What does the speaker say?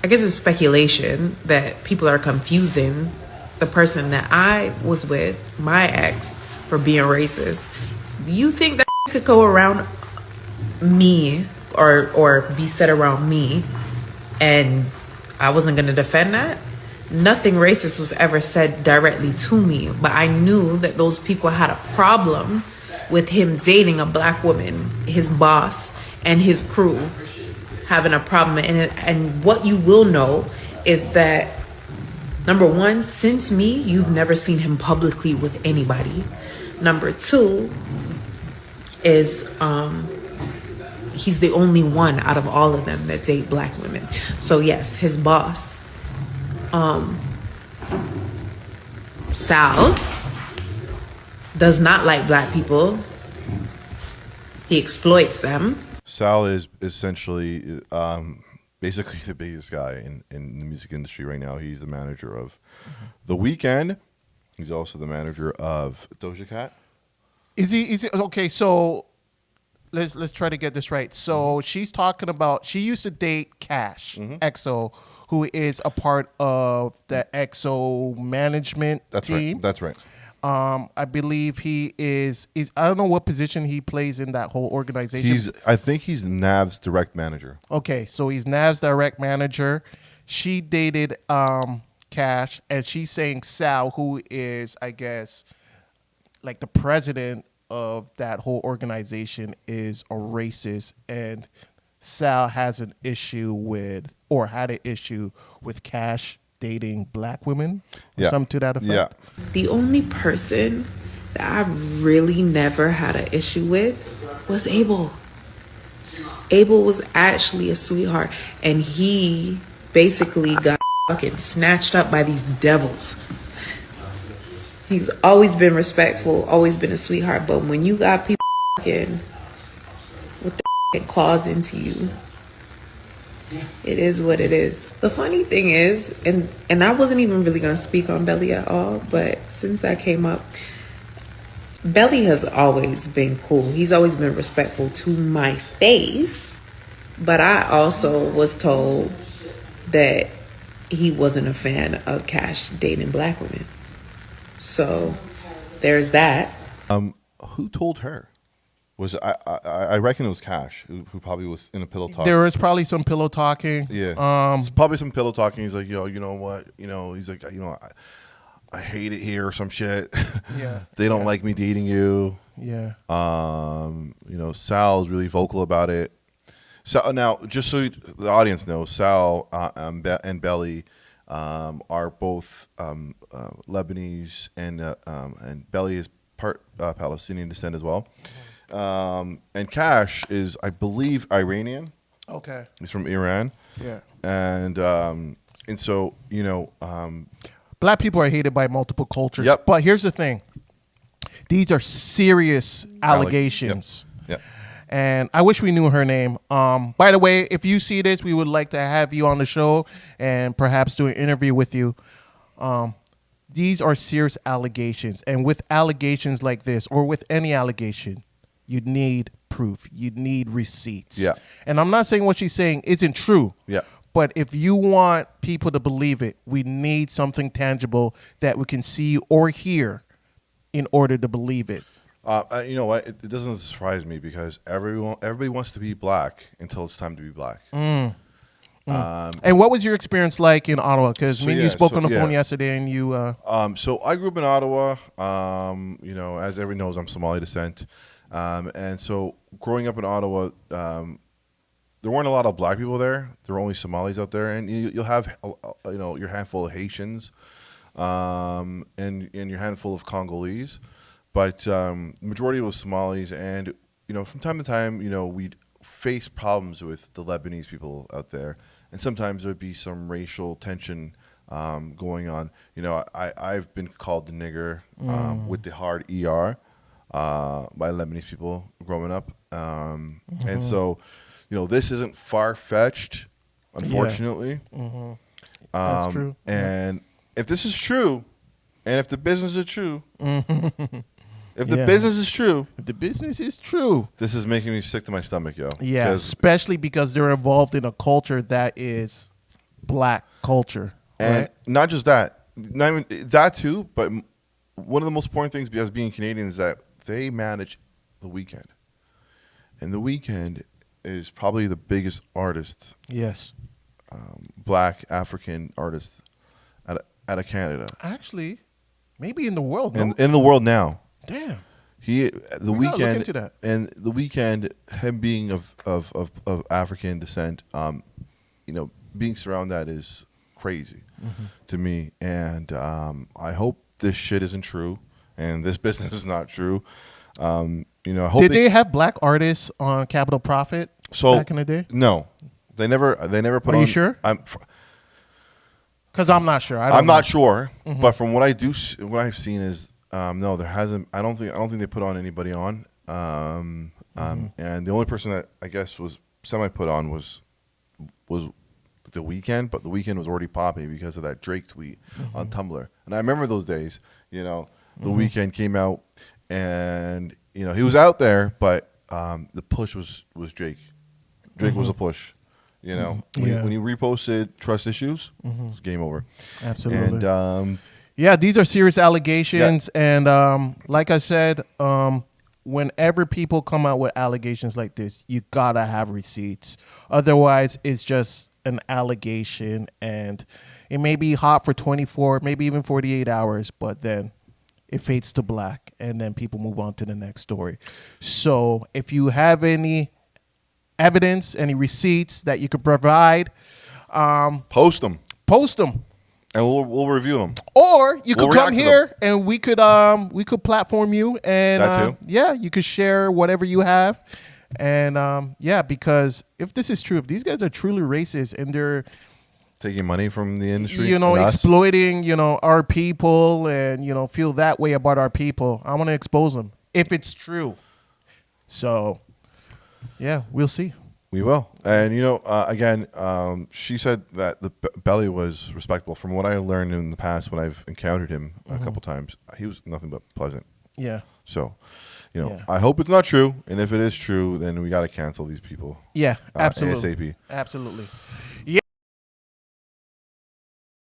I guess it's speculation that people are confusing the person that I was with, my ex, for being racist. Do you think that could go around me or be said around me and I wasn't going to defend that? Nothing racist was ever said directly to me, but I knew that those people had a problem with him dating a black woman, his boss and his crew having a problem. And what you will know is that, number one, since me, you've never seen him publicly with anybody. Number two is he's the only one out of all of them that date black women. So yes, his boss, Sal, does not like black people. He exploits them. Sal is essentially basically the biggest guy in the music industry right now. He's the manager of The Weeknd. He's also the manager of Doja Cat. Is he okay? So let's try to get this right. So she's talking about, she used to date Cash EXO, who is a part of the EXO management team. Right. That's right. I believe he is I don't know what position he plays in that whole organization. I think he's Nav's direct manager. Okay, so he's Nav's direct manager. She dated Cash, and she's saying Sal, who is, I guess, like the president of that whole organization, is a racist, and Sal has an issue with, or had an issue with, Cash dating black women, or something to that effect. Yeah. The only person that I really never had an issue with was Abel. Abel was actually a sweetheart, and he basically got fucking snatched up by these devils. He's always been respectful, always been a sweetheart, but when you got people fucking with the claws into you, it is what it is. The funny thing is, and I wasn't even really going to speak on Belly at all, but since that came up, Belly has always been cool. He's always been respectful to my face, but I also was told that he wasn't a fan of Cash dating black women. So there's that. Who told her? Was I reckon it was Cash who probably was in a pillow talk. There was probably some pillow talking. Yeah. It's probably some pillow talking. He's like, yo, you know what? You know, he's like, you know, I hate it here or some shit. Yeah. They don't like me dating you. Yeah. You know, Sal's really vocal about it. So now, just so the audience knows, Sal and Belly are both Lebanese, and Belly is part Palestinian descent as well. And Cash is, I believe, Iranian. Okay. He's from Iran. Yeah. And so, you know, black people are hated by multiple cultures. Yep. But here's the thing. These are serious allegations. Yep. And I wish we knew her name. By the way, if you see this, we would like to have you on the show and perhaps do an interview with you. These are serious allegations. And with allegations like this, or with any allegation, you need proof. You need receipts. Yeah. And I'm not saying what she's saying isn't true. Yeah. But if you want people to believe it, we need something tangible that we can see or hear in order to believe it. You know what? It doesn't surprise me because everybody wants to be black until it's time to be black. And what was your experience like in Ottawa? Because me and you spoke on the phone yesterday, and you. So I grew up in Ottawa. You know, as everyone knows, I'm Somali descent, and so growing up in Ottawa, there weren't a lot of black people there. There were only Somalis out there, and you'll have you know, your handful of Haitians, and your handful of Congolese, but the majority was Somalis. And you know, from time to time, you know, we'd face problems with the Lebanese people out there, and sometimes there'd be some racial tension going on. You know, I've been called the nigger with the hard ER by Lebanese people growing up, and so, you know, this isn't far-fetched, unfortunately. Yeah. That's true. And if this is true, and if the business is true, if the business is true, if the business is true, this is making me sick to my stomach, yo. Yeah, especially because they're involved in a culture that is black culture, And right? not just that, not even that too, but one of the most important things as being Canadian is that they manage the Weekend, and the Weekend is probably the biggest artist, Yes. black African artist out of Canada, Actually, maybe in the world. No? in the world now. Damn. The We gotta look Weekend into that. and the Weekend, him being of African descent, being surrounded that is crazy to me, and I hope this shit isn't true, and this business is not true. I hope Did they have black artists on Capital Profit back in the day? No, they never put Are on. you sure? Because I'm not sure. I'm not sure, but from what what I've seen is no, there hasn't. I don't think they put on anybody on. And the only person that I guess was semi put on was the Weeknd, but the Weeknd was already popping because of that Drake tweet on Tumblr, and I remember those days. The Weeknd came out, and he was out there, but the push was Drake. Drake was a push. When he reposted trust issues, it was game over. Absolutely. And yeah, these are serious allegations, and like I said, whenever people come out with allegations like this, you gotta have receipts. Otherwise, it's just an allegation, and it may be hot for 24, maybe even 48 hours, but then it fades to black, and then people move on to the next story. So if you have any evidence, any receipts that you could provide, post them, and we'll review them. or you could We'll come react to here and we could platform you, and That too. yeah, you could share whatever you have, and yeah, because if this is true, if these guys are truly racist and they're Taking money from the industry, and us. exploiting our people, and feel that way about our people, I want to expose them if it's true. So yeah, we'll see. We will. And, again, she said that the Belly was respectable. From what I learned in the past when I've encountered him a couple times, he was nothing but pleasant. Yeah. So, Yeah. I hope it's not true. And if it is true, then we got to cancel these people. Yeah, absolutely. ASAP. Absolutely.